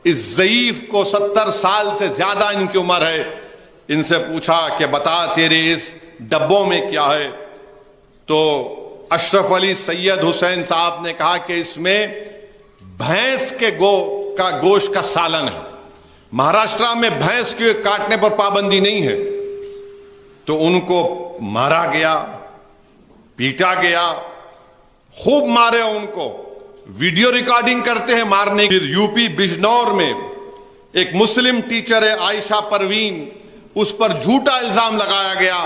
اس ضعیف کو 70 سال سے زیادہ ان کی عمر ہے، ان سے پوچھا کہ بتا تیرے اس ڈبوں میں کیا ہے؟ تو اشرف علی سید حسین صاحب نے کہا کہ اس میں بھینس کے گوشت کا سالن ہے۔ مہاراشٹرا میں بھینس کے کاٹنے پر پابندی نہیں ہے، تو ان کو مارا گیا، پیٹا گیا، خوب مارے ان کو، ویڈیو ریکارڈنگ کرتے ہیں مارنے کی۔ یو پی بجنور میں ایک مسلم ٹیچر ہے عائشہ پروین، اس پر جھوٹا الزام لگایا گیا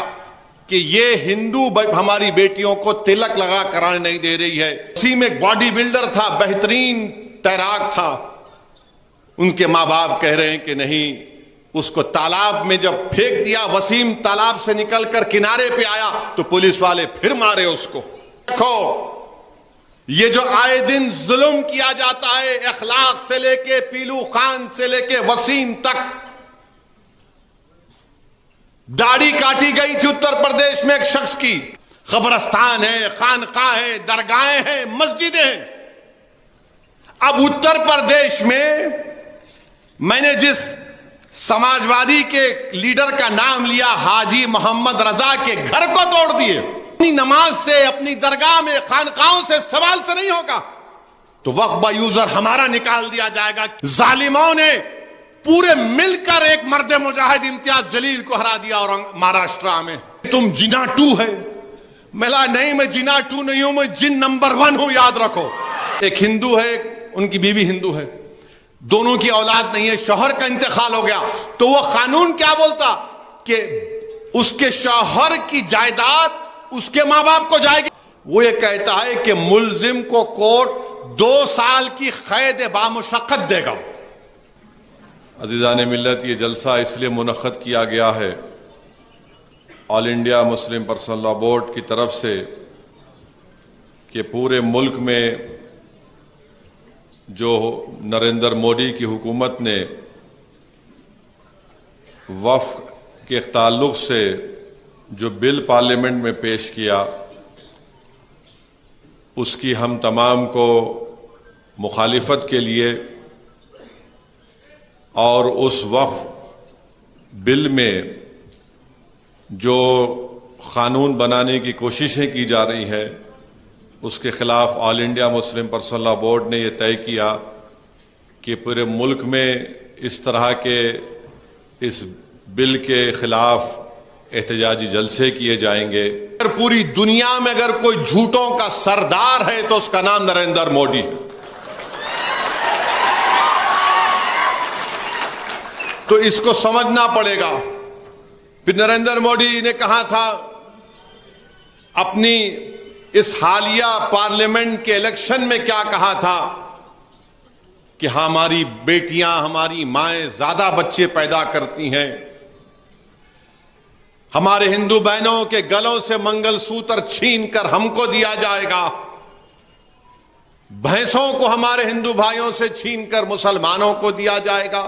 کہ یہ ہندو ہماری بیٹیوں کو تلک لگا کرانے نہیں دے رہی ہے۔ اسی میں ایک باڈی بلڈر تھا، بہترین تیراک تھا، ان کے ماں باپ کہہ رہے ہیں کہ نہیں، اس کو تالاب میں جب پھینک دیا، وسیم تالاب سے نکل کر کنارے پہ آیا تو پولیس والے پھر مارے اس کو۔ دیکھو یہ جو آئے دن ظلم کیا جاتا ہے، اخلاق سے لے کے پیلو خان سے لے کے وسیم تک، داڑھی کاٹی گئی تھی اتر پردیش میں ایک شخص کی، قبرستان ہے، خانقاہ ہے، درگاہیں ہیں، مسجدیں ہیں۔ اب اتر پردیش میں نے جس سماجوادی کے لیڈر کا نام لیا، حاجی محمد رضا کے گھر کو توڑ دیے، اپنی نماز سے، اپنی درگاہ میں، خانقاہوں سے، استقبال سے نہیں ہوگا تو وقف با یوزر ہمارا نکال دیا جائے گا۔ ظالموں نے پورے مل کر ایک مرد مجاہد امتیاز جلیل کو ہرا دیا اور مہاراشٹرا میں تم جنا 2 ہے۔ ملا نہیں، میں جنا 2 نہیں ہوں، میں جن نمبر 1 ہوں، یاد رکھو۔ ایک ہندو ہے، ان کی بیوی ہندو ہے، دونوں کی اولاد نہیں ہے، شوہر کا انتقال ہو گیا، تو وہ قانون کیا بولتا کہ اس کے شوہر کی جائیداد اس کے ماں باپ کو جائے گی۔ وہ یہ کہتا ہے کہ ملزم کو کورٹ 2 سال کی قید بامشقت دے گا۔ عزیزان ملت، یہ جلسہ اس لیے منعقد کیا گیا ہے All India Muslim personal law board کی طرف سے کہ پورے ملک میں جو نریندر مودی کی حکومت نے وقف کے تعلق سے جو بل پارلیمنٹ میں پیش کیا، اس کی ہم تمام کو مخالفت کے لیے اور اس وقف بل میں جو قانون بنانے کی کوششیں کی جا رہی ہیں، اس کے خلاف All India Muslim personal law board نے یہ طے کیا کہ پورے ملک میں اس طرح کے اس بل کے خلاف احتجاجی جلسے کیے جائیں گے۔ اگر پوری دنیا میں اگر کوئی جھوٹوں کا سردار ہے تو اس کا نام نریندر مودی ہے۔ تو اس کو سمجھنا پڑے گا۔ پھر نریندر مودی نے کہا تھا اپنی اس حالیہ پارلیمنٹ کے الیکشن میں، کیا کہا تھا کہ ہماری بیٹیاں، ہماری مائیں زیادہ بچے پیدا کرتی ہیں، ہمارے ہندو بہنوں کے گلوں سے منگل سوتر چھین کر ہم کو دیا جائے گا، بھینسوں کو ہمارے ہندو بھائیوں سے چھین کر مسلمانوں کو دیا جائے گا۔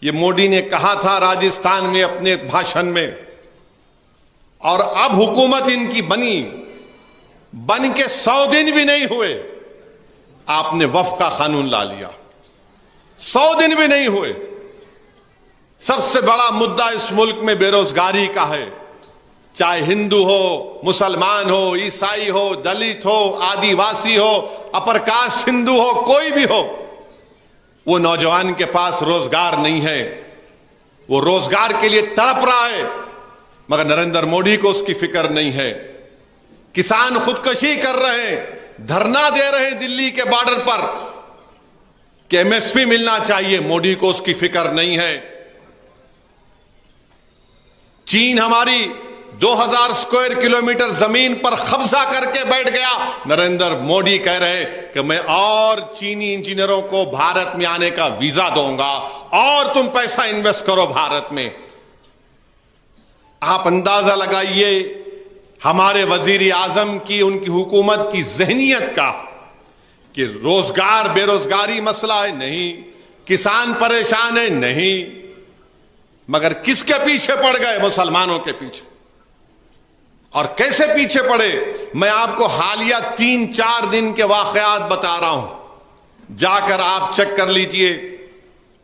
یہ مودی نے کہا تھا راجستھان میں اپنے بھاشن میں، اور اب حکومت ان کی بن کے 100 دن بھی نہیں ہوئے، آپ نے وقف کا قانون لا لیا۔ 100 دن بھی نہیں ہوئے۔ سب سے بڑا مدعا اس ملک میں بے روزگاری کا ہے، چاہے ہندو ہو، مسلمان ہو، عیسائی ہو، دلت ہو، آدی واسی ہو، اپر کاسٹ ہندو ہو، کوئی بھی ہو، وہ نوجوان کے پاس روزگار نہیں ہے، وہ روزگار کے لیے تڑپ رہا ہے، مگر نریندر مودی کو اس کی فکر نہیں ہے۔ کسان خودکشی کر رہے ہیں، دھرنا دے رہے ہیں دلی کے بارڈر پر کہ MSP ملنا چاہیے، مودی کو اس کی فکر نہیں ہے۔ چین ہماری 2000 اسکوائر کلومیٹر زمین پر قبضہ کر کے بیٹھ گیا، نریندر مودی کہہ رہے کہ میں اور چینی انجینئروں کو بھارت میں آنے کا ویزا دوں گا اور تم پیسہ انویسٹ کرو بھارت میں۔ آپ اندازہ لگائیے ہمارے وزیر اعظم کی، ان کی حکومت کی ذہنیت کا، کہ روزگار، بے روزگاری مسئلہ ہے نہیں، کسان پریشان ہے نہیں، مگر کس کے پیچھے پڑ گئے؟ مسلمانوں کے پیچھے۔ اور کیسے پیچھے پڑے؟ میں آپ کو حالیہ 3-4 دن کے واقعات بتا رہا ہوں، جا کر آپ چیک کر لیجئے۔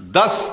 10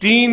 3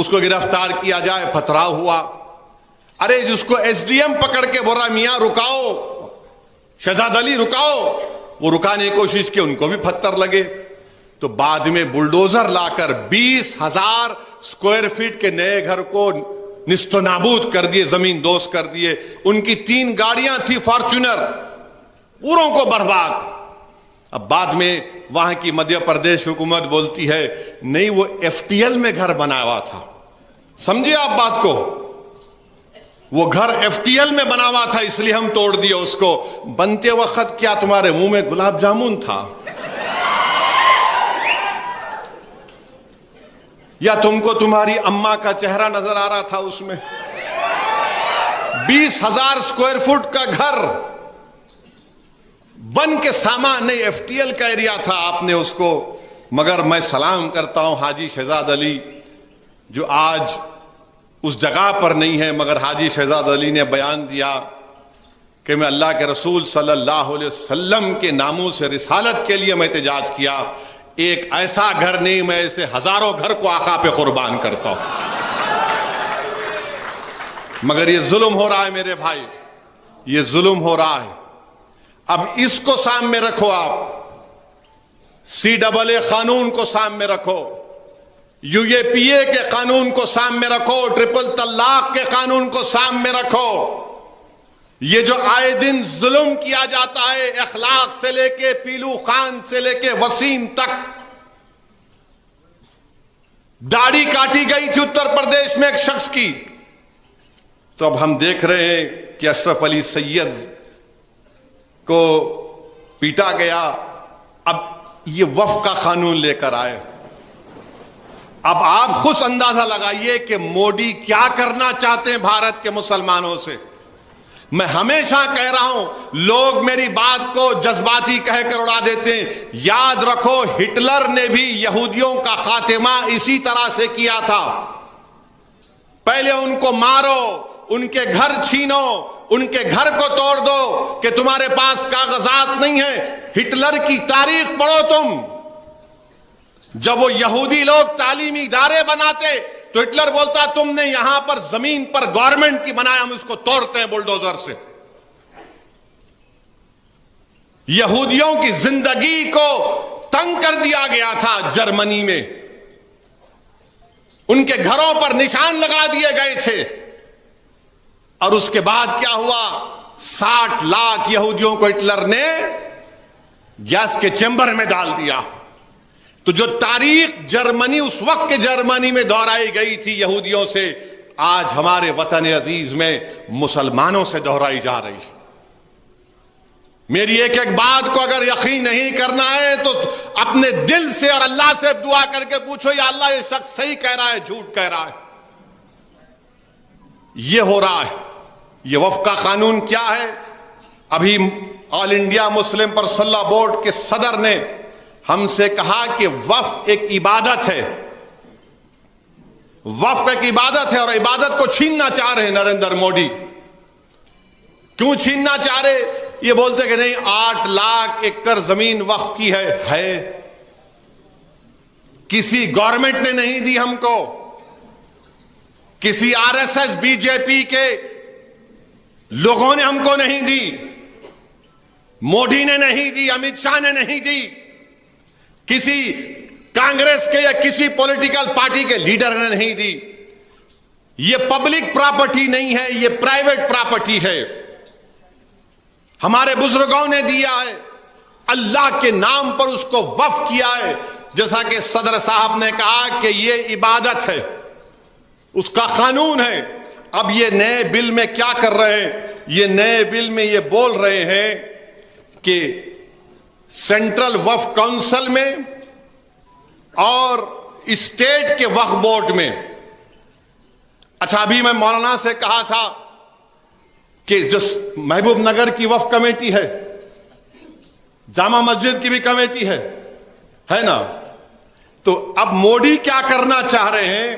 اس کو گرفتار کیا جائے، پتھراؤ ہوا. ارے جس کو ایس ڈی ایم پکڑ کے بول رہا میاں رکاؤ، شہزاد علی رکاؤ، وہ رکانے کی کوشش کی، ان کو بھی پتھر لگے. تو بعد میں بلڈوزر لا کر 20,000 اسکوائر فٹ کے نئے گھر کو نست و نابود کر دیے، زمین دوز کر دیے. ان کی 3 گاڑیاں تھی فارچونر، پوروں کو برباد. اب بعد میں وہاں کی مدھیہ پردیش حکومت بولتی ہے نہیں وہ ایف ٹی ایل میں گھر بنا ہوا تھا. سمجھے آپ بات کو؟ وہ گھر ایف ٹی ایل میں بنا ہوا تھا اس لیے ہم توڑ دیے اس کو. بنتے وقت کیا تمہارے منہ میں گلاب جامن تھا یا تم کو تمہاری اماں کا چہرہ نظر آ رہا تھا اس میں؟ 20,000 اسکوائر فٹ کا گھر بن کے سامان نہیں، ایف ٹی ایل کا ایریا تھا، آپ نے اس کو. مگر میں سلام کرتا ہوں حاجی شہزاد علی جو آج اس جگہ پر نہیں ہے، مگر حاجی شہزاد علی نے بیان دیا کہ میں اللہ کے رسول صلی اللہ علیہ وسلم کے ناموں سے رسالت کے لیے میں احتجاج کیا. ایک ایسا گھر نہیں، میں ایسے ہزاروں گھر کو آقا پہ قربان کرتا ہوں. مگر یہ ظلم ہو رہا ہے میرے بھائی، یہ ظلم ہو رہا ہے. اب اس کو سامنے رکھو، آپ CAA قانون کو سامنے رکھو، UAPA کے قانون کو سامنے رکھو، ٹرپل طلاق کے قانون کو سامنے رکھو. یہ جو آئے دن ظلم کیا جاتا ہے، اخلاق سے لے کے پیلو خان سے لے کے وسیم تک. داڑھی کاٹی گئی تھی اتر پردیش میں ایک شخص کی، تو اب ہم دیکھ رہے ہیں کہ اشرف علی سید کو پیٹا گیا. اب یہ وفق کا قانون لے کر آئے. اب آپ خود اندازہ لگائیے کہ مودی کیا کرنا چاہتے ہیں بھارت کے مسلمانوں سے. میں ہمیشہ کہہ رہا ہوں، لوگ میری بات کو جذباتی کہہ کر اڑا دیتے ہیں. یاد رکھو ہٹلر نے بھی یہودیوں کا خاتمہ اسی طرح سے کیا تھا. پہلے ان کو مارو، ان کے گھر چھینو، ان کے گھر کو توڑ دو کہ تمہارے پاس کاغذات نہیں ہیں. ہٹلر کی تاریخ پڑھو تم. جب وہ یہودی لوگ تعلیمی ادارے بناتے تو ہٹلر بولتا تم نے یہاں پر زمین پر گورنمنٹ کی بنایا، ہم اس کو توڑتے ہیں بلڈوزر سے. یہودیوں کی زندگی کو تنگ کر دیا گیا تھا جرمنی میں، ان کے گھروں پر نشان لگا دیے گئے تھے. اور اس کے بعد کیا ہوا؟ 60 لاکھ یہودیوں کو ہٹلر نے گیس کے چیمبر میں ڈال دیا. تو جو تاریخ جرمنی اس وقت کے جرمنی میں دہرائی گئی تھی یہودیوں سے، آج ہمارے وطن عزیز میں مسلمانوں سے دہرائی جا رہی. میری ایک ایک بات کو اگر یقین نہیں کرنا ہے تو اپنے دل سے اور اللہ سے دعا کر کے پوچھو یا اللہ یہ شخص صحیح کہہ رہا ہے جھوٹ کہہ رہا ہے. یہ ہو رہا ہے. یہ وفق کا قانون کیا ہے؟ ابھی آل انڈیا مسلم پرسنل لا بورڈ کے صدر نے ہم سے کہا کہ وقف ایک عبادت ہے، وقف ایک عبادت ہے، اور عبادت کو چھیننا چاہ رہے ہیں نریندر مودی. کیوں چھیننا چاہ رہے؟ یہ بولتے کہ نہیں 8 لاکھ ایکڑ زمین وقف کی ہے. کسی گورنمنٹ نے نہیں دی ہم کو، کسی RSS BJP کے لوگوں نے ہم کو نہیں دی، مودی نے نہیں دی، امت شاہ نے نہیں دی، کسی کانگریس کے یا کسی پولیٹیکل پارٹی کے لیڈر نے نہیں دی. یہ پبلک پراپرٹی نہیں ہے، یہ پرائیویٹ پراپرٹی ہے. ہمارے بزرگوں نے دیا ہے، اللہ کے نام پر اس کو وقف کیا ہے. جیسا کہ صدر صاحب نے کہا کہ یہ عبادت ہے، اس کا قانون ہے. اب یہ نئے بل میں کیا کر رہے ہیں؟ یہ نئے بل میں یہ بول رہے ہیں کہ سینٹرل وقف کونسل میں اور اسٹیٹ کے وقف بورڈ میں. اچھا ابھی میں مولانا سے کہا تھا کہ جو محبوب نگر کی وقف کمیٹی ہے، جامع مسجد کی بھی کمیٹی ہے نا، تو اب مودی کیا کرنا چاہ رہے ہیں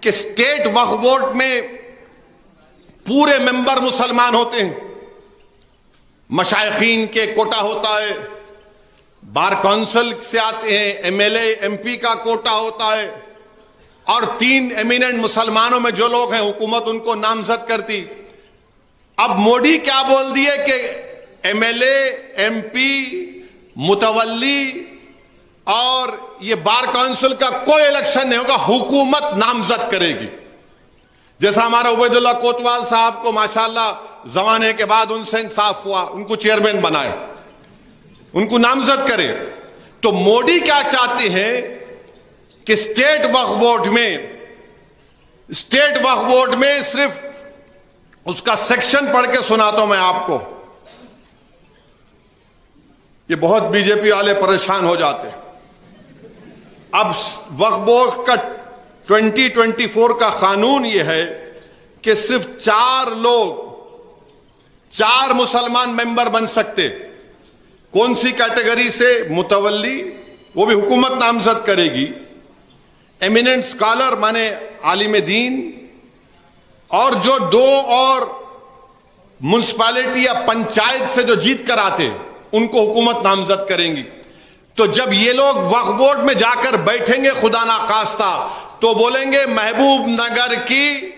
کہ اسٹیٹ وقف بورڈ میں پورے ممبر مسلمان ہوتے ہیں، مشائخین کے کوٹا ہوتا ہے، بار کونسل سے آتے ہیں، MLA MP کا کوٹا ہوتا ہے، اور 3 ایمیننٹ مسلمانوں میں جو لوگ ہیں حکومت ان کو نامزد کرتی. اب موڈی کیا بول دیے کہ M L A, M P, متولی اور یہ بار کونسل کا کوئی الیکشن نہیں ہوگا، حکومت نامزد کرے گی. جیسا ہمارا عبید اللہ کوتوال صاحب کو ماشاءاللہ زمانے کے بعد ان سے انصاف ہوا، ان کو چیئرمین بنائے، ان کو نامزد کرے. تو موڈی کیا چاہتے ہیں کہ اسٹیٹ وقف بورڈ میں صرف اس کا سیکشن پڑھ کے سناتا ہوں میں آپ کو. یہ بہت بی جے پی والے پریشان ہو جاتے. اب وقف بورڈ کا 2024 کا قانون یہ ہے کہ صرف 4 مسلمان ممبر بن سکتے. کون سی کیٹیگری سے؟ متولی، وہ بھی حکومت نامزد کرے گی. ایمیننٹ اسکالر مانے عالم دین، اور جو 2 اور منسپلٹی یا پنچایت سے جو جیت کر آتے ان کو حکومت نامزد کریں گی. تو جب یہ لوگ وقف بورڈ میں جا کر بیٹھیں گے خدا نخواستہ تو بولیں گے محبوب نگر کی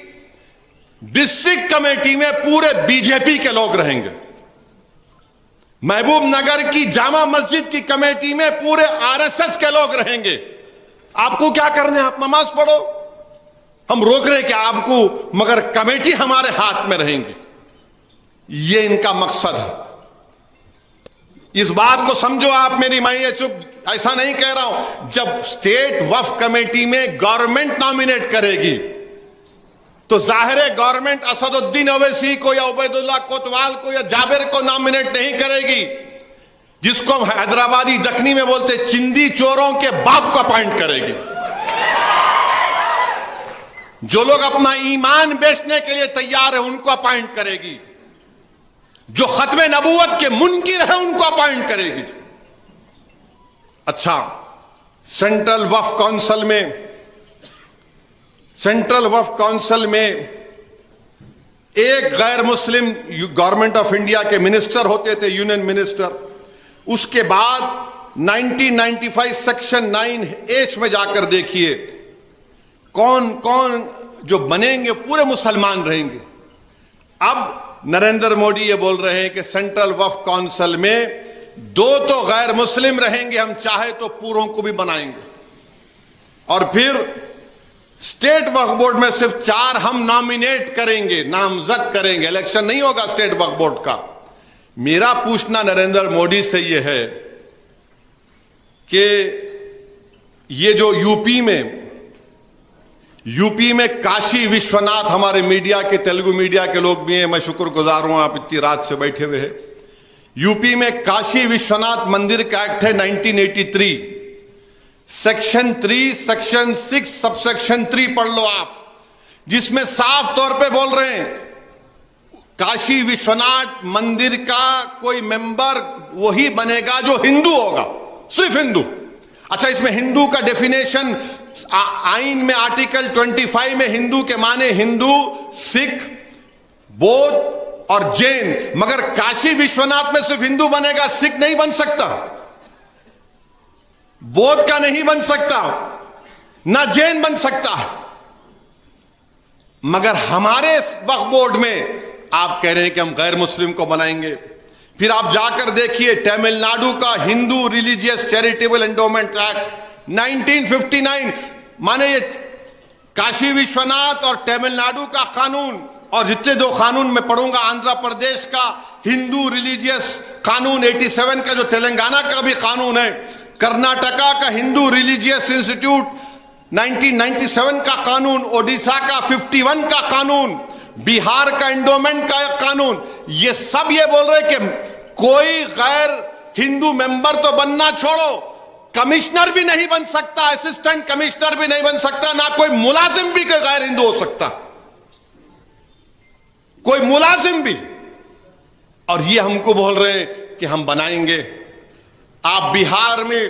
ڈسٹرکٹ کمیٹی میں پورے بی جے پی کے لوگ رہیں گے، محبوب نگر کی جامع مسجد کی کمیٹی میں پورے آر ایس ایس کے لوگ رہیں گے. آپ کو کیا کرنا ہے؟ آپ نماز پڑھو، ہم روک رہے کہ آپ کو، مگر کمیٹی ہمارے ہاتھ میں رہیں گی. یہ ان کا مقصد ہے. اس بات کو سمجھو آپ میری، میں یہ چپ ایسا نہیں کہہ رہا ہوں. جب اسٹیٹ وقف کمیٹی میں گورنمنٹ نامینیٹ کرے گی تو ظاہر ہے گورنمنٹ اسد الدین اویسی کو یا عبید اللہ کوتوال کو یا جابر کو نامینیٹ نہیں کرے گی. جس کو ہم حیدرآبادی دکنی میں بولتے چندی چوروں کے باپ کو اپائنٹ کرے گی. جو لوگ اپنا ایمان بیچنے کے لیے تیار ہیں ان کو اپائنٹ کرے گی. جو ختم نبوت کے منکر ہیں ان کو اپائنٹ کرے گی. اچھا، سینٹرل وقف کونسل میں ایک غیر مسلم گورنمنٹ آف انڈیا کے منسٹر ہوتے تھے، یونین منسٹر. اس کے بعد 1995 سیکشن 9H میں جا کر دیکھیے کون جو بنیں گے پورے مسلمان رہیں گے. اب نریندر موڈی یہ بول رہے ہیں کہ سینٹرل وقف کونسل میں 2 تو غیر مسلم رہیں گے، ہم چاہے تو پوروں کو بھی بنائیں گے. اور پھر اسٹیٹ وقف بورڈ میں صرف 4 ہم نامینیٹ کریں گے، نامزد کریں گے، الیکشن نہیں ہوگا اسٹیٹ وقف بورڈ کا. میرا پوچھنا نریندر موڈی سے یہ ہے کہ یہ جو یو پی میں کاشی وشوناتھ، ہمارے میڈیا کے تیلگو میڈیا کے لوگ بھی ہیں، میں شکر گزار ہوں آپ اتنی رات سے بیٹھے ہوئے ہیں. یو پی میں کاشی وشوناتھ مندر کا ایکٹ ہے 1983، سیکشن 3 سیکشن 6 سب سیکشن 3 پڑھ لو آپ، جس میں صاف طور پہ بول رہے ہیں کاشی وشوناتھ مندر کا کوئی ممبر وہی بنے گا جو ہندو ہوگا، صرف ہندو. اچھا، اس میں ہندو کا ڈیفینیشن آئین میں آرٹیکل 25 میں ہندو کے معنی ہندو، سکھ، بودھ اور جین. مگر کاشی وشوناتھ میں صرف ہندو بنے گا، سکھ نہیں بن سکتا، بودھ کا نہیں بن سکتا، نہ جین بن سکتا. مگر ہمارے وقف بورڈ میں آپ کہہ رہے ہیں کہ ہم غیر مسلم کو بنائیں گے. پھر آپ جا کر دیکھیے تمل ناڈو کا ہندو ریلیجیس چیریٹیبل انڈومنٹ ایکٹ 1959، مانے یہ کاشی وشوناتھ اور تمل ناڈو کا قانون، اور جتنے 2 قانون میں پڑھوں گا، آندھرا پردیش کا ہندو ریلیجیس قانون 87 کا جو تلنگانہ کا بھی قانون ہے، کرناٹکا کا ہندو ریلیجیس انسٹیٹیوٹ 1997 کا قانون، اوڈیشہ کا 51 کا قانون، بہار کا انڈومنٹ کا ایک قانون. یہ سب یہ بول رہے کہ کوئی غیر ہندو ممبر تو بننا چھوڑو، کمشنر بھی نہیں بن سکتا، اسسٹنٹ کمشنر بھی نہیں بن سکتا، نہ کوئی ملازم بھی غیر ہندو ہو سکتا، کوئی ملازم بھی. اور یہ ہم کو بول رہے ہیں کہ ہم بنائیں گے. آپ بہار میں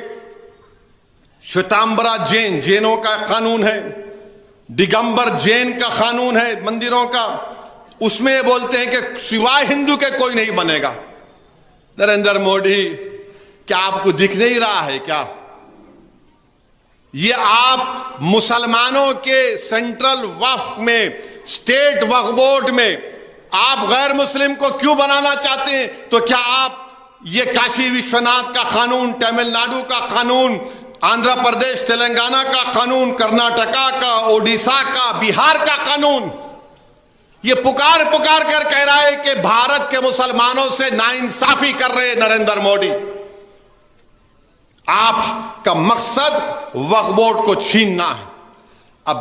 شویتامبرا جین، جینوں کا قانون ہے، دگمبر جین کا قانون ہے مندروں کا، اس میں یہ بولتے ہیں کہ سوائے ہندو کے کوئی نہیں بنے گا. نریندر موڈی، کیا آپ کو دکھ نہیں رہا ہے کیا؟ یہ آپ مسلمانوں کے سینٹرل وقف میں، اسٹیٹ وقف بورڈ میں آپ غیر مسلم کو کیوں بنانا چاہتے ہیں؟ تو کیا آپ یہ کاشی وشوناتھ کا قانون، تمل ناڈو کا قانون، آندھرا پردیش تلنگانہ کا قانون، کرناٹکا کا، اوڈیشہ کا، بہار کا قانون، یہ پکار کر کہہ رہا ہے کہ بھارت کے مسلمانوں سے ناانصافی کر رہے نریندر مودی؟ آپ کا مقصد وقف بورڈ کو چھیننا ہے۔ اب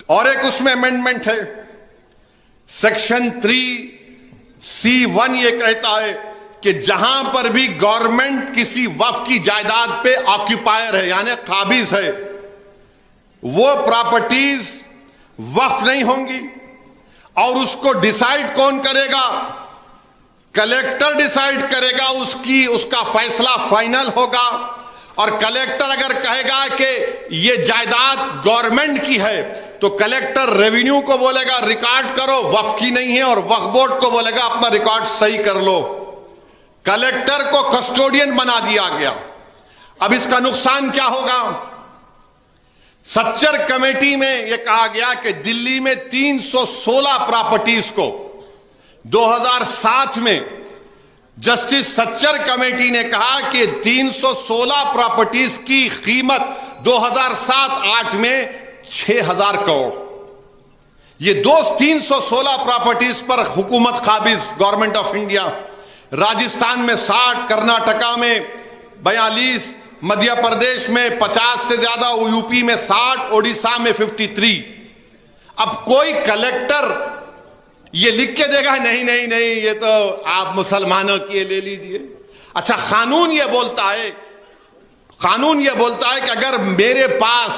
اور ایک اس میں امینڈمنٹ ہے، سیکشن 3C1 یہ کہتا ہے کہ جہاں پر بھی گورنمنٹ کسی وقف کی جائیداد پہ آکیوپائر ہے، یعنی قابض ہے، وہ پراپرٹیز وقف نہیں ہوں گی۔ اور اس کو ڈیسائیڈ کون کرے گا؟ کلیکٹر ڈیسائیڈ کرے گا، اس کا فیصلہ فائنل ہوگا۔ اور کلیکٹر اگر کہے گا کہ یہ جائیداد گورنمنٹ کی ہے تو کلیکٹر ریونیو کو بولے گا ریکارڈ کرو، وقف کی نہیں ہے، اور وقف بورڈ کو بولے گا اپنا ریکارڈ صحیح کر لو۔ کلیکٹر کو کسٹوڈین بنا دیا گیا۔ اب اس کا نقصان کیا ہوگا؟ سچر کمیٹی میں یہ کہا گیا کہ دلی میں 316 پراپرٹیز کو 2007 میں جسٹس سچر کمیٹی نے کہا کہ 316 پراپرٹیز کی قیمت 2007-8 میں 6,000 کروڑ۔ یہ 316 پراپرٹیز پر حکومت قابض، گورنمنٹ آف انڈیا۔ راجستھان میں 60، کرناٹکا میں 42، مدھیہ پردیش میں 50 سے زیادہ، یو پی میں 60، اوڈیشہ میں 53۔ اب کوئی کلیکٹر یہ لکھ کے دے گا نہیں یہ تو آپ مسلمانوں کی لے لیجئے۔ اچھا، قانون یہ بولتا ہے کہ اگر میرے پاس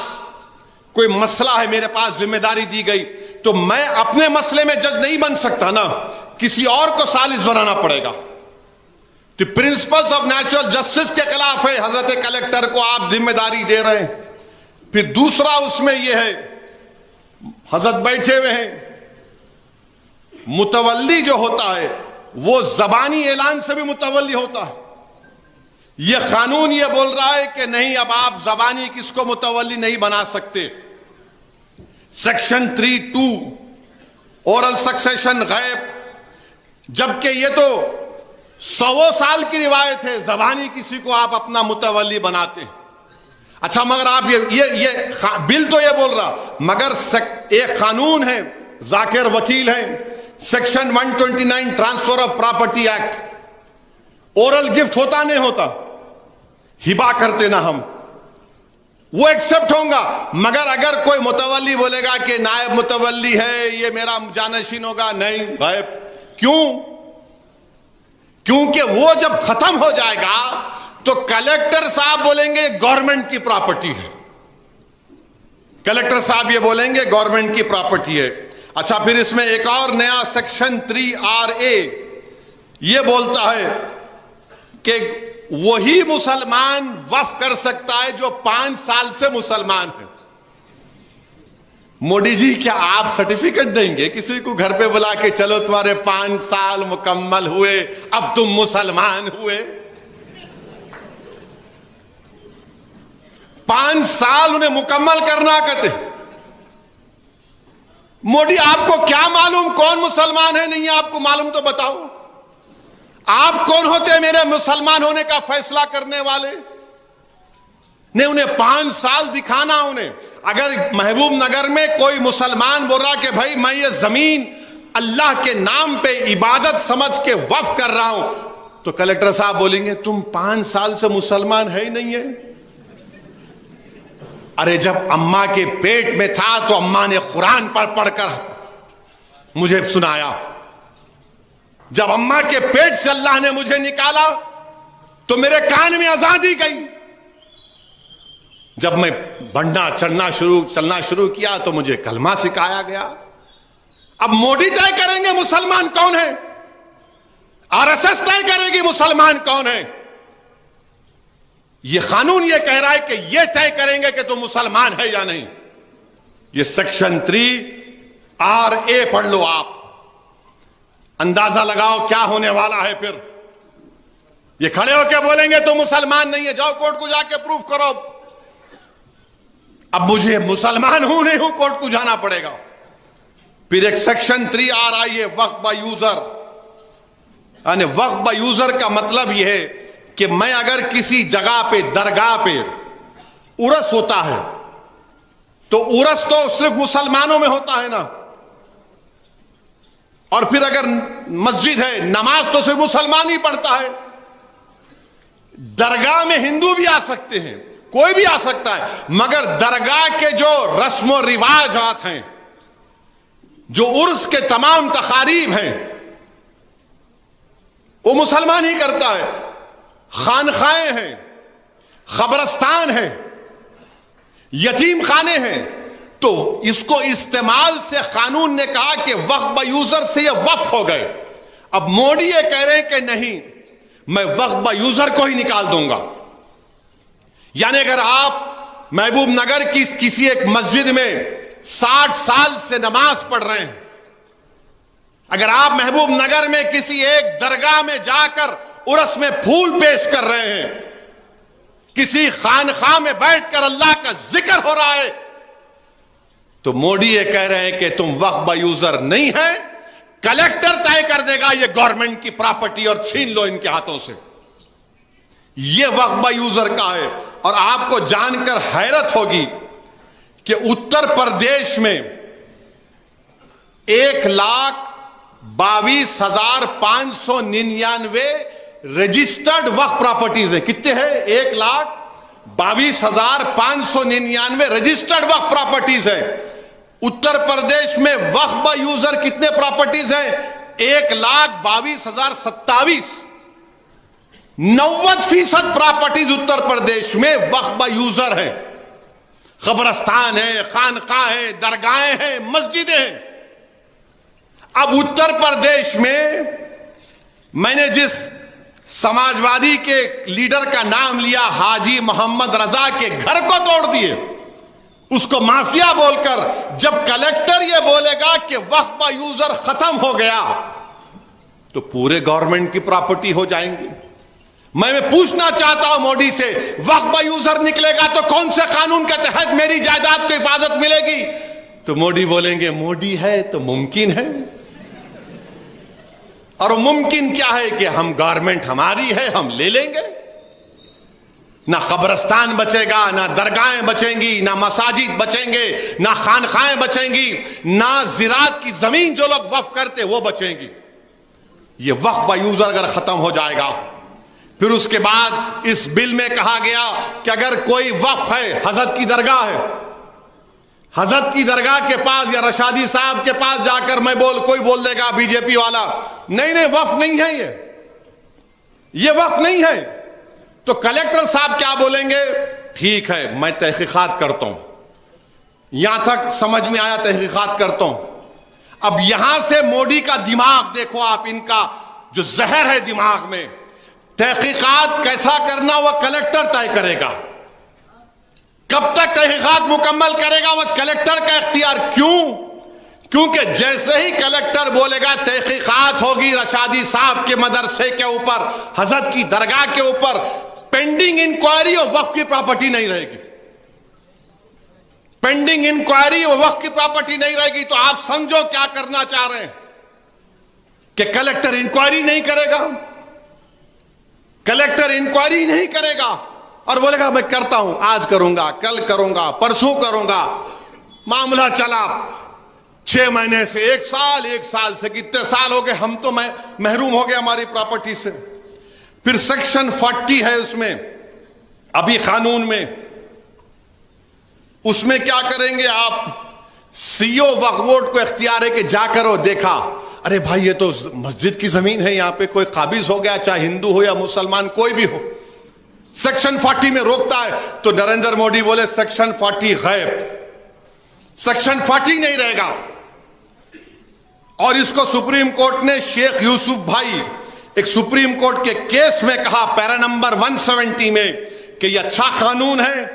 کوئی مسئلہ ہے، میرے پاس ذمہ داری دی گئی، تو میں اپنے مسئلے میں جج نہیں بن سکتا نا، کسی اور کو سالس بنانا پڑے گا۔ تو پرنسپلز آف نیچرل جسٹس کے خلاف ہے، حضرت کلیکٹر کو آپ ذمہ داری دے رہے ہیں۔ پھر دوسرا اس میں یہ ہے، حضرت بیٹھے ہوئے ہیں، متولی جو ہوتا ہے وہ زبانی اعلان سے بھی متولی ہوتا ہے۔ یہ قانون یہ بول رہا ہے کہ نہیں، اب آپ زبانی کس کو متولی نہیں بنا سکتے۔ سیکشن 3(2) اورل سکسیشن غیب، جبکہ یہ تو 100 سال کی روایت ہے، زبانی کسی کو آپ اپنا متولی بناتے ہیں۔ اچھا، مگر آپ یہ بل تو یہ بول رہا، مگر ایک قانون ہے، ذاکر وکیل ہے، section 129 transfer of property act, oral gift ہوتا نہیں ہوتا، ہبا کرتے نا ہم، وہ ایکسپٹ ہوں گا۔ مگر اگر کوئی متولی بولے گا کہ نائب متولی ہے، یہ میرا جانشین ہوگا، نہیں، غائب۔ کیوں؟ کیونکہ وہ جب ختم ہو جائے گا تو کلیکٹر صاحب بولیں گے گورنمنٹ کی پراپرٹی ہے، کلیکٹر صاحب یہ بولیں گے گورنمنٹ کی پراپرٹی ہے۔ اچھا، پھر اس میں ایک اور نیا سیکشن 3RA یہ بولتا ہے کہ وہی مسلمان وقف کر سکتا ہے جو 5 سال سے مسلمان ہے۔ مودی جی، کیا آپ سرٹیفکیٹ دیں گے کسی کو گھر پہ بلا کے، چلو تمہارے 5 سال مکمل ہوئے، اب تم مسلمان ہوئے؟ 5 سال انہیں مکمل کرنا کہتے۔ مودی، آپ کو کیا معلوم کون مسلمان ہے نہیں ہے؟ آپ کو معلوم تو بتاؤ، آپ کون ہوتے ہیں میرے مسلمان ہونے کا فیصلہ کرنے والے؟ نہیں، انہیں 5 سال دکھانا۔ انہیں اگر محبوب نگر میں کوئی مسلمان بول رہا کہ بھائی میں یہ زمین اللہ کے نام پہ عبادت سمجھ کے وقف کر رہا ہوں، تو کلیکٹر صاحب بولیں گے تم 5 سال سے مسلمان ہے ہی نہیں ہے۔ ارے جب اماں کے پیٹ میں تھا تو اماں نے قرآن پڑھ کر مجھے سنایا، جب اماں کے پیٹ سے اللہ نے مجھے نکالا تو میرے کان میں اذان دی گئی، جب میں چلنا شروع کیا تو مجھے کلمہ سکھایا گیا۔ اب مودی طے کریں گے مسلمان کون ہے، RSS طے کرے گی مسلمان کون ہے۔ یہ قانون یہ کہہ رہا ہے کہ یہ طے کریں گے کہ تم مسلمان ہے یا نہیں۔ یہ سیکشن 3RA پڑھ لو، آپ اندازہ لگاؤ کیا ہونے والا ہے۔ پھر یہ کھڑے ہو کے بولیں گے تم مسلمان نہیں ہے، جاؤ کورٹ کو جا کے پروف کرو۔ اب مجھے مسلمان ہوں نہیں ہوں کورٹ کو جانا پڑے گا. پھر ایک سیکشن 3 آ رہا ہے وقف با یوزر. یعنی وقف با یوزر کا مطلب یہ ہے کہ میں اگر کسی جگہ پہ درگاہ پہ عرس ہوتا ہے تو عرس تو صرف مسلمانوں میں ہوتا ہے نا, اور پھر اگر مسجد ہے نماز تو صرف مسلمان ہی پڑھتا ہے. درگاہ میں ہندو بھی آ سکتے ہیں, کوئی بھی آ سکتا ہے, مگر درگاہ کے جو رسم و رواجات ہیں, جو عرس کے تمام تقاریب ہیں, وہ مسلمان ہی کرتا ہے. خانقاہیں ہیں, قبرستان ہیں, یتیم خانے ہیں, تو اس کو استعمال سے قانون نے کہا کہ وقف با یوزر سے یہ وقف ہو گئے. اب مودی یہ کہہ رہے ہیں کہ نہیں, میں وقف با یوزر کو ہی نکال دوں گا. یعنی اگر آپ محبوب نگر کی کسی ایک مسجد میں 60 سال سے نماز پڑھ رہے ہیں, اگر آپ محبوب نگر میں کسی ایک درگاہ میں جا کر عرس میں پھول پیش کر رہے ہیں, کسی خانقاہ میں بیٹھ کر اللہ کا ذکر ہو رہا ہے, تو مودی یہ کہہ رہے ہیں کہ تم وقف با یوزر نہیں ہے, کلیکٹر طے کر دے گا یہ گورنمنٹ کی پراپرٹی اور چھین لو ان کے ہاتھوں سے. یہ وقف با یوزر کا ہے. اور آپ کو جان کر حیرت ہوگی کہ اتر پردیش میں 1,22,599 رجسٹرڈ وقف پراپرٹیز ہیں. کتنے ہیں؟ 1,22,599 رجسٹرڈ وقف پراپرٹیز ہیں. اتر پردیش میں وقف با یوزر کتنے پراپرٹیز ہیں؟ 1,22,027. 90% پراپرٹیز اتر پردیش میں وقف با یوزر ہیں. قبرستان ہیں, خانقاہ ہیں, درگاہیں ہیں, مسجدیں ہیں. اب اتر پردیش میں نے جس سماجوادی کے لیڈر کا نام لیا, حاجی محمد رضا کے گھر کو توڑ دیے, اس کو مافیا بول کر, جب کلیکٹر یہ بولے گا کہ وقف با یوزر ختم ہو گیا تو پورے گورنمنٹ کی پراپرٹی ہو جائیں گی. میں پوچھنا چاہتا ہوں مودی سے, وقف با یوزر نکلے گا تو کون سے قانون کے تحت میری جائیداد کو حفاظت ملے گی؟ تو مودی بولیں گے مودی ہے تو ممکن ہے. اور ممکن کیا ہے کہ ہم گورنمنٹ ہماری ہے, ہم لے لیں گے. نہ قبرستان بچے گا, نہ درگاہیں بچیں گی, نہ مساجد بچیں گے, نہ خانقاہیں بچیں گی, نہ زراعت کی زمین جو لوگ وقف کرتے وہ بچیں گی. یہ وقف با یوزر اگر ختم ہو جائے گا, پھر اس کے بعد اس بل میں کہا گیا کہ اگر کوئی وقف ہے, حضرت کی درگاہ ہے, حضرت کی درگاہ کے پاس یا رشادی صاحب کے پاس جا کر کوئی بول دے گا بی جے پی والا, نہیں وقف نہیں ہے, یہ وقف نہیں ہے, تو کلیکٹر صاحب کیا بولیں گے؟ ٹھیک ہے میں تحقیقات کرتا ہوں. یہاں تک سمجھ میں آیا, تحقیقات کرتا ہوں. اب یہاں سے مودی کا دماغ دیکھو آپ, ان کا جو زہر ہے دماغ میں. تحقیقات کیسا کرنا وہ کلیکٹر طے کرے گا. کب تک تحقیقات مکمل کرے گا وہ کلیکٹر کا اختیار. کیوں؟ کیونکہ جیسے ہی کلیکٹر بولے گا تحقیقات ہوگی رشادی صاحب کے مدرسے کے اوپر, حضرت کی درگاہ کے اوپر, پینڈنگ انکوائری اور وقف کی پراپرٹی نہیں رہے گی. پینڈنگ انکوائری اور وقف کی پراپرٹی نہیں رہے گی. تو آپ سمجھو کیا کرنا چاہ رہے ہیں کہ کلیکٹر انکوائری نہیں کرے گا, کلیکٹر انکوائری نہیں کرے گا اور بولے گا میں کرتا ہوں, آج کروں گا, کل کروں گا, پرسوں کروں گا. معاملہ چلا 6 مہینے سے 1 سال, 1 سال سے کتنے سال ہو گئے, ہم تو محروم ہو گئے ہماری پراپرٹی سے. پھر سیکشن 40 ہے اس میں ابھی قانون میں, اس میں کیا کریں گے آپ؟ سی او وقف بورڈ کو اختیار ہے کہ جا کر وہ دیکھا, ارے بھائی یہ تو مسجد کی زمین ہے, یہاں پہ کوئی قابض ہو گیا, چاہے ہندو ہو یا مسلمان کوئی بھی ہو. سیکشن 40 میں روکتا ہے. تو نریندر مودی بولے سیکشن 40 غائب, سیکشن 40 نہیں رہے گا. اور اس کو سپریم کورٹ نے شیخ یوسف بھائی ایک سپریم کورٹ کے کیس میں کہا پیرا نمبر 170 میں کہ یہ اچھا قانون ہے,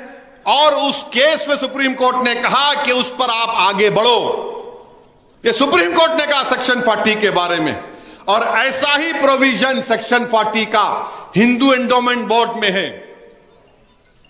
اور اس کیس میں سپریم کورٹ نے کہا کہ اس پر آپ آگے بڑھو. یہ سپریم کورٹ نے کہا سیکشن 40 کے بارے میں. اور ایسا ہی پروویژن سیکشن 40 کا ہندو انڈومنٹ بورڈ میں ہے.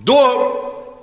2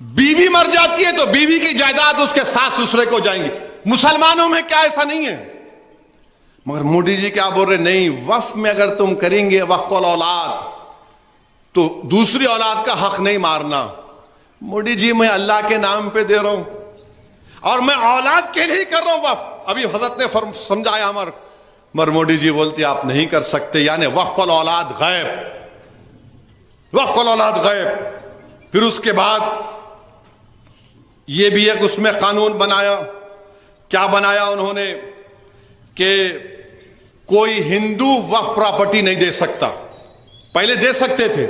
بیوی مر جاتی ہے تو بیوی کی جائیداد اس کے ساس سسرے کو جائیں گی. مسلمانوں میں کیا ایسا نہیں ہے؟ مگر مودی جی کیا بول رہے؟ نہیں، وقف میں اگر تم کریں گے وقف الاولاد تو دوسری اولاد کا حق نہیں مارنا. مودی جی میں اللہ کے نام پہ دے رہا ہوں اور میں اولاد کے لیے کر رہا ہوں وقف. ابھی حضرت نے سمجھایا مگر مودی جی بولتے آپ نہیں کر سکتے، یعنی وقف الاولاد غیب، وقف الاولاد غیب. پھر اس کے بعد یہ بھی ایک اس میں قانون بنایا. کیا بنایا انہوں نے کہ کوئی ہندو وقف پراپرٹی نہیں دے سکتا. پہلے دے سکتے تھے،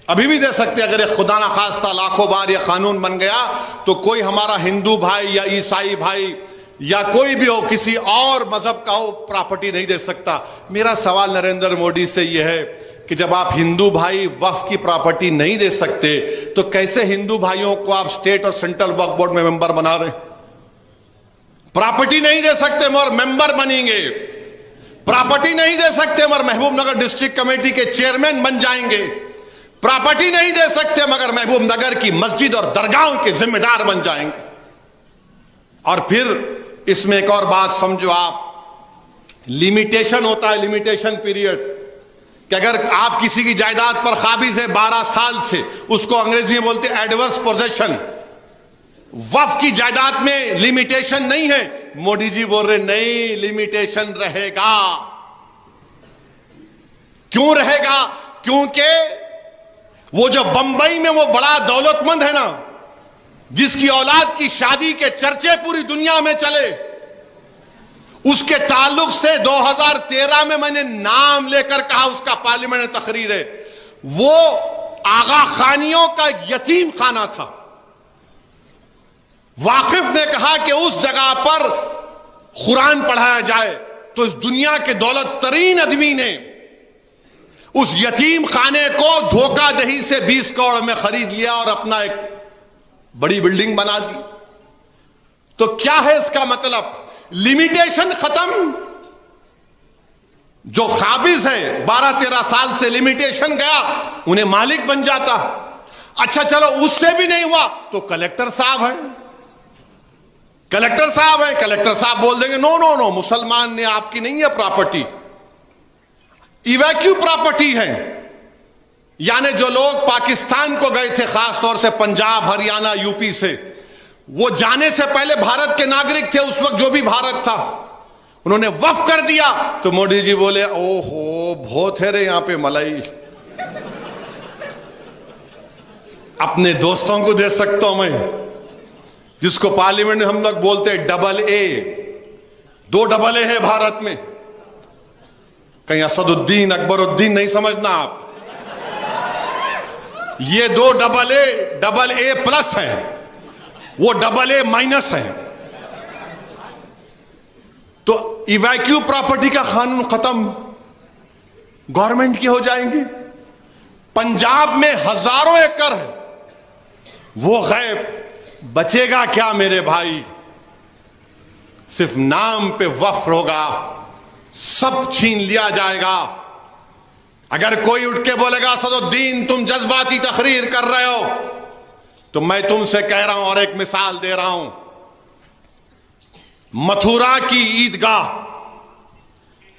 ابھی بھی دے سکتے. اگر ایک خدا نخواستہ لاکھوں بار یہ قانون بن گیا تو کوئی ہمارا ہندو بھائی یا عیسائی بھائی یا کوئی بھی ہو کسی اور مذہب کا ہو پراپرٹی نہیں دے سکتا. میرا سوال نریندر مودی سے یہ ہے کہ جب آپ ہندو بھائی وقف کی پراپرٹی نہیں دے سکتے تو کیسے ہندو بھائیوں کو آپ اسٹیٹ اور سینٹرل وقف بورڈ میں ممبر بنا رہے ہیں؟ پراپرٹی نہیں دے سکتے مگر ممبر بنیں گے. پراپرٹی نہیں دے سکتے مگر محبوب نگر ڈسٹرکٹ کمیٹی کے چیئرمین بن جائیں گے. پراپرٹی نہیں دے سکتے مگر محبوب نگر کی مسجد اور درگاہوں کے ذمہ دار بن جائیں گے. اور پھر اس میں ایک اور بات سمجھو آپ، لیمیٹیشن ہوتا ہے، لیمیٹیشن پیریڈ، کہ اگر آپ کسی کی جائیداد پر قابض ہے 12 سال سے، اس کو انگریزی میں بولتے ہیں ایڈورس پوزیشن. وقف کی جائیداد میں لیمیٹیشن نہیں ہے. مودی جی بول رہے نہیں، لیمیٹیشن رہے گا. کیوں رہے گا؟ کیونکہ وہ جو بمبئی میں وہ بڑا دولت مند ہے نا، جس کی اولاد کی شادی کے چرچے پوری دنیا میں چلے، اس کے تعلق سے 2013 میں نے نام لے کر کہا، اس کا پارلیمنٹ میں تقریر ہے، وہ آغا خانیوں کا یتیم خانہ تھا. واقف نے کہا کہ اس جگہ پر قرآن پڑھایا جائے تو اس دنیا کے دولت ترین آدمی نے اس یتیم خانے کو دھوکہ دہی سے 20 کروڑ میں خرید لیا اور اپنا ایک بڑی بلڈنگ بنا دی. تو کیا ہے اس کا مطلب؟ لیمیٹیشن ختم. جو قابض ہے 12-13 سال سے لیمیٹیشن گیا، انہیں مالک بن جاتا. اچھا چلو اس سے بھی نہیں ہوا تو کلیکٹر صاحب ہیں، کلیکٹر صاحب ہیں، کلیکٹر صاحب بول دیں گے نو نو نو، مسلمان نے آپ کی نہیں ہے پراپرٹی، ایویکیو پراپرٹی ہے. یعنی جو لوگ پاکستان کو گئے تھے، خاص طور سے پنجاب، ہریانہ، یو پی سے، وہ جانے سے پہلے بھارت کے ناگرک تھے اس وقت، جو بھی بھارت تھا، انہوں نے وقف کر دیا. تو مودی جی بولے او ہو بہت ہے رے یہاں پہ ملائی، اپنے دوستوں کو دے سکتا ہوں میں، جس کو پارلیمنٹ میں ہم لوگ بولتے ہیں ڈبل اے. 2 ڈبل اے ہے بھارت میں. کہیں اسد الدین اکبر الدین نہیں سمجھنا آپ، یہ 2 ڈبل اے پلس ہیں، وہ ڈبل اے مائنس ہیں. تو ایویکیو پراپرٹی کا قانون ختم، گورنمنٹ کی ہو جائیں گی. پنجاب میں ہزاروں ایکڑ ہے، وہ غیب. بچے گا کیا میرے بھائی؟ صرف نام پہ وقف ہوگا، سب چھین لیا جائے گا. اگر کوئی اٹھ کے بولے گا اسد الدین تم جذباتی تقریر کر رہے ہو، تو میں تم سے کہہ رہا ہوں اور ایک مثال دے رہا ہوں. متھورا کی عیدگاہ،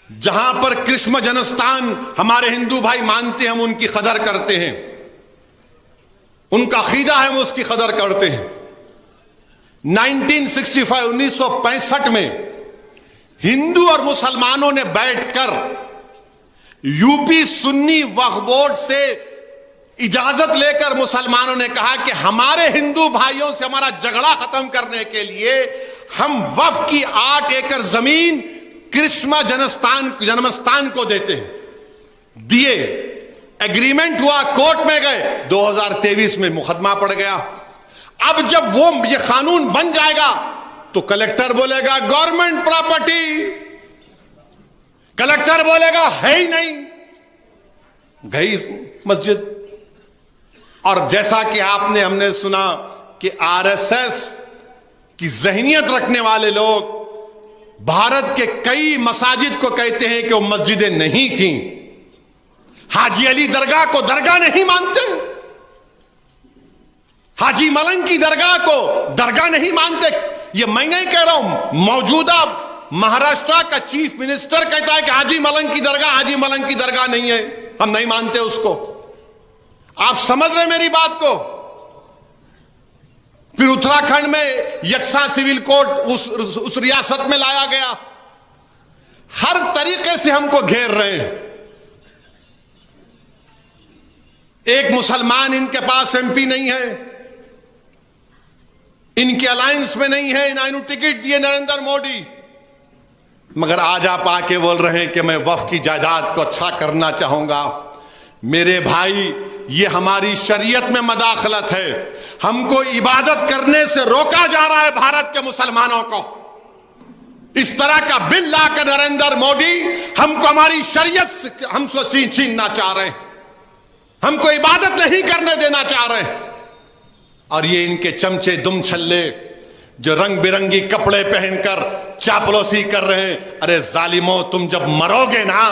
جہاں پر کرشم جنستان ہمارے ہندو بھائی مانتے ہیں، ہم ان کی قدر کرتے ہیں، ان کا عقیدہ ہے، ہم اس کی قدر کرتے ہیں. 1965 میں ہندو اور مسلمانوں نے بیٹھ کر یو پی سنی وقف بورڈ سے اجازت لے کر مسلمانوں نے کہا کہ ہمارے ہندو بھائیوں سے ہمارا جھگڑا ختم کرنے کے لیے ہم وقف کی 8 ایکڑ زمین کرشما جنمستان کو دیتے ہیں. دیے، ایگریمنٹ ہوا، کورٹ میں گئے، 2023 میں مقدمہ پڑ گیا. اب جب وہ یہ قانون بن جائے گا تو کلیکٹر بولے گا گورنمنٹ پراپرٹی، کلیکٹر بولے گا ہے ہی نہیں، گئی مسجد. اور جیسا کہ ہم نے سنا کہ RSS کی ذہنیت رکھنے والے لوگ بھارت کے کئی مساجد کو کہتے ہیں کہ وہ مسجدیں نہیں تھیں. حاجی علی درگاہ کو درگاہ نہیں مانتے، حاجی ملنگ کی درگاہ کو درگاہ نہیں مانتے. یہ میں نہیں کہہ رہا ہوں، موجودہ مہاراشٹرا کا چیف منسٹر کہتا ہے کہ حاجی ملنگ کی درگاہ نہیں ہے، ہم نہیں مانتے اس کو. آپ سمجھ رہے میری بات کو؟ پھر اتراکھنڈ میں یکساں سول کوڈ اس ریاست میں لایا گیا. ہر طریقے سے ہم کو گھیر رہے ہیں. ایک مسلمان ان کے پاس ایم پی نہیں ہے، ان کے الائنس میں نہیں ہے، نہ انہوں ٹکٹ دیے نریندر مودی. مگر آج آپ آ کے بول رہے ہیں کہ میں وقف کی جائیداد کو اچھا کرنا چاہوں گا. میرے بھائی، یہ ہماری شریعت میں مداخلت ہے. ہم کو عبادت کرنے سے روکا جا رہا ہے بھارت کے مسلمانوں کو. اس طرح کا بل لا کر نریندر مودی ہم کو ہماری شریعت سے ہم سے چھیننا چاہ رہے ہیں، ہم کو عبادت نہیں کرنے دینا چاہ رہے ہیں. اور یہ ان کے چمچے دم چھلے جو رنگ برنگی کپڑے پہن کر چاپلوسی کر رہے ہیں. ارے ظالموں، تم جب مرو گے نا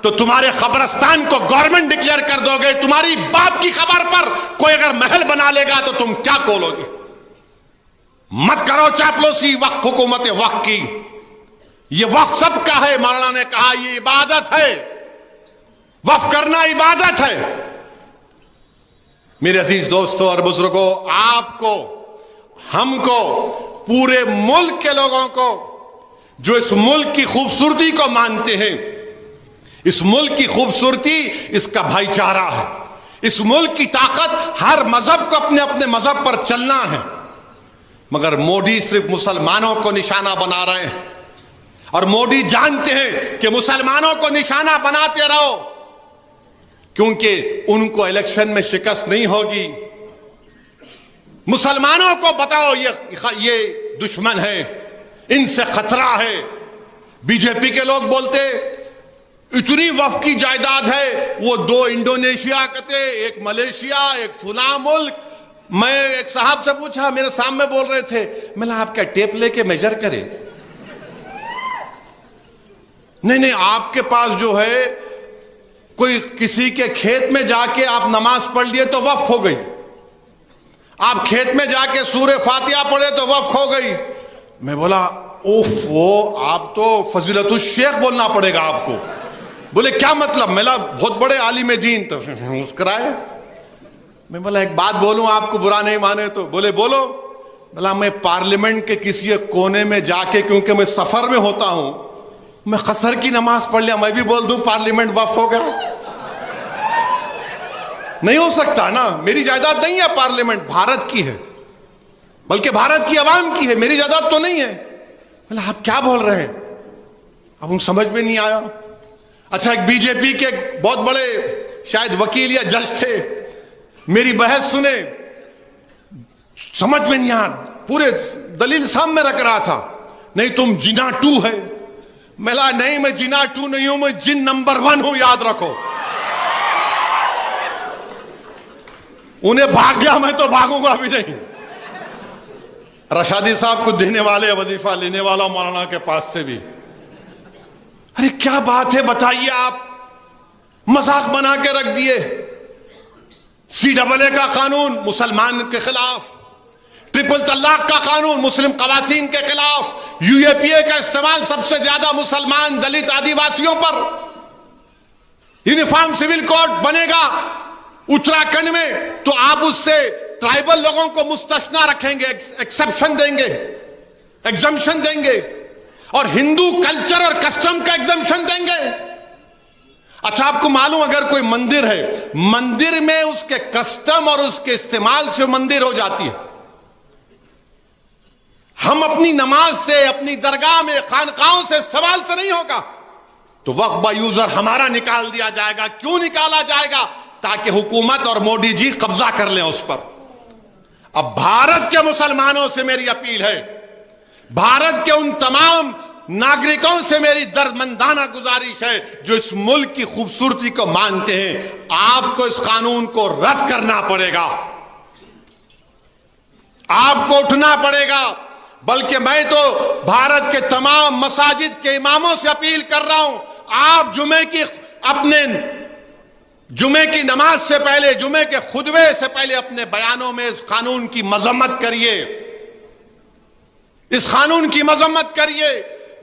تو تمہارے قبرستان کو گورنمنٹ ڈکلیئر کر دو گے. تمہاری باپ کی خبر پر کوئی اگر محل بنا لے گا تو تم کیا کھولو گے؟ مت کرو چاپلوسی وقف حکومت وقف کی. یہ وقف سب کا ہے. مولانا نے کہا یہ عبادت ہے، وقف کرنا عبادت ہے. میرے عزیز دوستوں اور بزرگوں، آپ کو، ہم کو، پورے ملک کے لوگوں کو جو اس ملک کی خوبصورتی کو مانتے ہیں، اس ملک کی خوبصورتی اس کا بھائی چارہ ہے. اس ملک کی طاقت ہر مذہب کو اپنے اپنے مذہب پر چلنا ہے. مگر مودی صرف مسلمانوں کو نشانہ بنا رہے ہیں، اور مودی جانتے ہیں کہ مسلمانوں کو نشانہ بناتے رہو کیونکہ ان کو الیکشن میں شکست نہیں ہوگی. مسلمانوں کو بتاؤ یہ دشمن ہے، ان سے خطرہ ہے. بی جے پی کے لوگ بولتے اتنی وقف کی جائیداد ہے، وہ 2 انڈونیشیا کہتے، ایک ملیشیا، ایک فلاں ملک. میں ایک صاحب سے پوچھا، میرے سامنے بول رہے تھے، میں نے آپ کا ٹیپ لے کے میجر کرے. نہیں، آپ کے پاس جو ہے کوئی کسی کے کھیت میں جا کے آپ نماز پڑھ لیے تو وقف ہو گئی. آپ کھیت میں جا کے سورہ فاتحہ پڑھے تو وقف ہو گئی. میں بولا اوف، وہ آپ تو فضیلت الشیخ بولنا پڑے گا آپ کو. بولے کیا مطلب؟ میں بہت بڑے عالم دین. تو مسکرائے. میں بولا ایک بات بولوں، آپ کو برا نہیں مانے تو؟ بولے بولو. بولا میں پارلیمنٹ کے کسی ایک کونے میں جا کے، کیونکہ میں سفر میں ہوتا ہوں، میں قصر کی نماز پڑھ لیا، میں بھی بول دوں پارلیمنٹ وقف ہو گیا؟ نہیں ہو سکتا نا. میری جائیداد نہیں ہے پارلیمنٹ، بھارت کی ہے، بلکہ بھارت کی عوام کی ہے، میری جائیداد تو نہیں ہے. آپ کیا بول رہے ہیں؟ اب ان سمجھ میں نہیں آیا. اچھا، ایک بی جے پی کے بہت بڑے شاید وکیل یا جج تھے، میری بحث سنے، سمجھ میں نہیں آیا، پورے دلیل سامنے رکھ رہا تھا. نہیں تم جنا 2 ہے. ملا نہیں، میں جنا 2 نہیں ہوں، میں جن نمبر 1 ہوں، یاد رکھو. انہیں بھاگ گیا، میں تو بھاگوں گا بھی نہیں. رشادی صاحب کو دینے والے، وظیفہ لینے والا مولانا کے پاس سے بھی. ارے کیا بات ہے بتائیے، آپ مذاق بنا کے رکھ دیے. CAA کا قانون مسلمان کے خلاف، ٹرپل طلاق کا قانون مسلم خواتین کے خلاف، UAPA کا استعمال سب سے زیادہ مسلمان، دلت، آدیواسیوں پر. یونیفارم سول کوڈ بنے گا اتراکھنڈ میں تو آپ اس سے ٹرائبل لوگوں کو مستثنا رکھیں گے، ایکسپشن دیں گے، ایگزمپشن دیں گے، اور ہندو کلچر اور کسٹم کا ایگزمپشن دیں گے. اچھا، آپ کو معلوم اگر کوئی مندر ہے، مندر میں اس کے کسٹم اور اس کے استعمال سے مندر ہو جاتی ہے. ہم اپنی نماز سے، اپنی درگاہ میں، خانقاہوں سے استعمال سے نہیں ہوگا تو وقف با یوزر ہمارا نکال دیا جائے گا. کیوں نکالا جائے گا؟ تاکہ حکومت اور مودی جی قبضہ کر لیں اس پر. اب بھارت کے مسلمانوں سے میری اپیل ہے، بھارت کے ان تمام ناگرکوں سے میری دردمندانہ گزارش ہے جو اس ملک کی خوبصورتی کو مانتے ہیں، آپ کو اس قانون کو رد کرنا پڑے گا، آپ کو اٹھنا پڑے گا. بلکہ میں تو بھارت کے تمام مساجد کے اماموں سے اپیل کر رہا ہوں، آپ جمعے کی اپنے جمعے کی نماز سے پہلے، جمعے کے خطبے سے پہلے اپنے بیانوں میں اس قانون کی مذمت کریے، اس قانون کی مذمت کریے،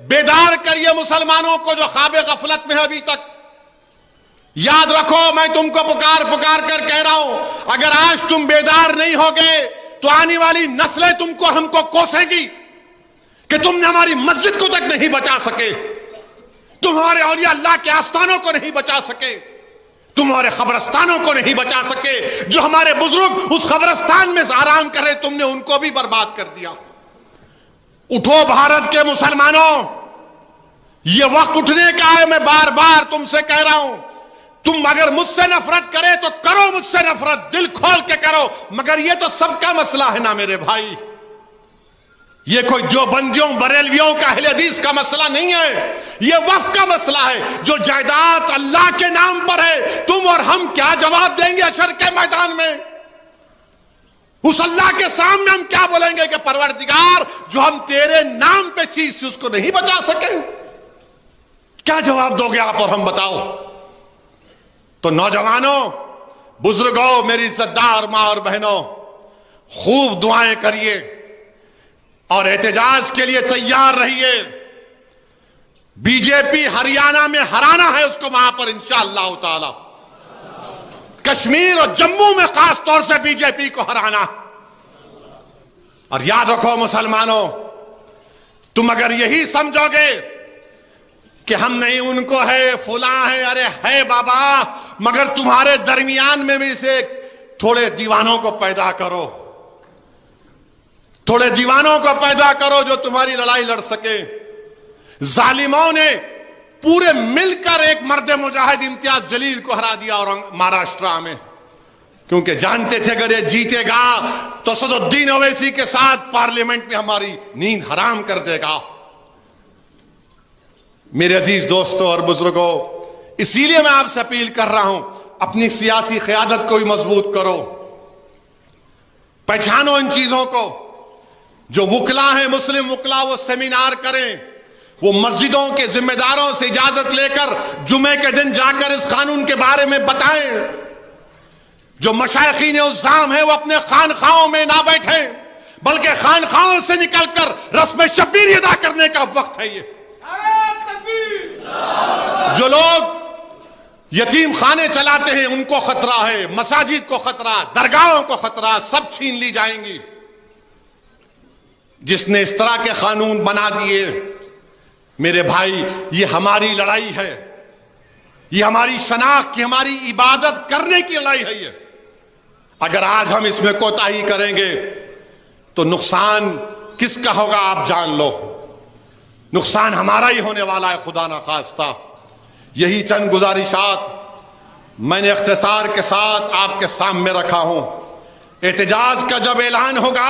بیدار کریے مسلمانوں کو جو خواب غفلت میں ہے ابھی تک۔ یاد رکھو، میں تم کو پکار پکار کر کہہ رہا ہوں، اگر آج تم بیدار نہیں ہوگے تو آنے والی نسلیں تم کو، ہم کو کوسیں گی کہ تم نے ہماری مسجد کو تک نہیں بچا سکے، تم ہمارے اولیاء اللہ کے آستانوں کو نہیں بچا سکے، تم ہمارے قبرستانوں کو نہیں بچا سکے، جو ہمارے بزرگ اس قبرستان میں آرام کر رہے تم نے ان کو بھی برباد کر دیا۔ اٹھو بھارت کے مسلمانوں، یہ وقت اٹھنے کا ہے۔ میں بار بار تم سے کہہ رہا ہوں، تم اگر مجھ سے نفرت کرے تو کرو مجھ سے نفرت، دل کھول کے کرو، مگر یہ تو سب کا مسئلہ ہے نا میرے بھائی، یہ کوئی جو بندیوں بریلویوں کا اہل حدیث کا مسئلہ نہیں ہے، یہ وقف کا مسئلہ ہے۔ جو جائیداد اللہ کے نام پر ہے، تم اور ہم کیا جواب دیں گے حشر کے میدان میں؟ اس اللہ کے سامنے ہم کیا بولیں گے کہ پروردگار، جو ہم تیرے نام پہ چیز تھی اس کو نہیں بچا سکے؟ کیا جواب دو گے آپ اور ہم؟ بتاؤ۔ تو نوجوانوں، بزرگوں، میری عزت دار ماں اور بہنوں، خوب دعائیں کریے اور احتجاج کے لیے تیار رہیے۔ بی جے پی ہریانہ میں ہرانا ہے اس کو وہاں پر انشاءاللہ تعالی، کشمیر اور جموں میں خاص طور سے بی جے پی کو ہرانا۔ اور یاد رکھو مسلمانوں، تم اگر یہی سمجھو گے کہ ہم نہیں ان کو ہے، فلاں ہے، ارے ہے بابا، مگر تمہارے درمیان میں بھی سے تھوڑے دیوانوں کو پیدا کرو، تھوڑے دیوانوں کو پیدا کرو جو تمہاری لڑائی لڑ سکے۔ ظالموں نے پورے مل کر ایک مرد مجاہد امتیاز جلیل کو ہرا دیا اور مہاراشٹرا میں، کیونکہ جانتے تھے اگر یہ جیتے گا تو اسد الدین اویسی کے ساتھ پارلیمنٹ میں ہماری نیند حرام کر دے گا۔ میرے عزیز دوستوں اور بزرگوں، اسی لیے میں آپ سے اپیل کر رہا ہوں، اپنی سیاسی قیادت کو بھی مضبوط کرو، پہچانو ان چیزوں کو۔ جو وکلا ہیں، مسلم وکلا، وہ سیمینار کریں، وہ مسجدوں کے ذمہ داروں سے اجازت لے کر جمعے کے دن جا کر اس قانون کے بارے میں بتائیں۔ جو مشائخین عظام ہیں وہ اپنے خانخواہوں میں نہ بیٹھیں، بلکہ خانخواہوں سے نکل کر رسم شبیر ادا کرنے کا وقت ہے۔ یہ جو لوگ یتیم خانے چلاتے ہیں ان کو خطرہ ہے، مساجد کو خطرہ، درگاہوں کو خطرہ، سب چھین لی جائیں گی۔ جس نے اس طرح کے قانون بنا دیے، میرے بھائی، یہ ہماری لڑائی ہے، یہ ہماری شناخت کی، ہماری عبادت کرنے کی لڑائی ہے۔ یہ اگر آج ہم اس میں کوتاہی کریں گے تو نقصان کس کا ہوگا آپ جان لو، نقصان ہمارا ہی ہونے والا ہے خدا نخواستہ۔ یہی چند گزارشات میں نے اختصار کے ساتھ آپ کے سامنے رکھا ہوں۔ احتجاج کا جب اعلان ہوگا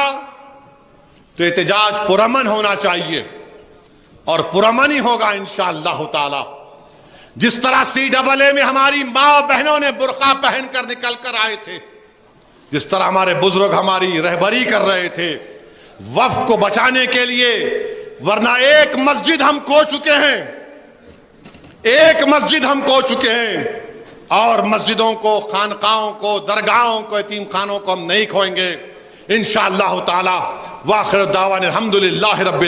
تو احتجاج پرامن ہونا چاہیے، اور پرامن ہی ہوگا انشاءاللہ تعالی۔ جس طرح CAA میں ہماری ماں بہنوں نے برقع پہن کر نکل کر آئے تھے، جس طرح ہمارے بزرگ ہماری رہبری کر رہے تھے وقف کو بچانے کے لیے، ورنہ ایک مسجد ہم کھو چکے ہیں، ایک مسجد ہم کھو چکے ہیں، اور مسجدوں کو، خانقاہوں کو، درگاہوں کو، یتیم خانوں کو ہم نہیں کھوئیں گے انشاءاللہ تعالی۔ وآخر دعوانا الحمدللہ رب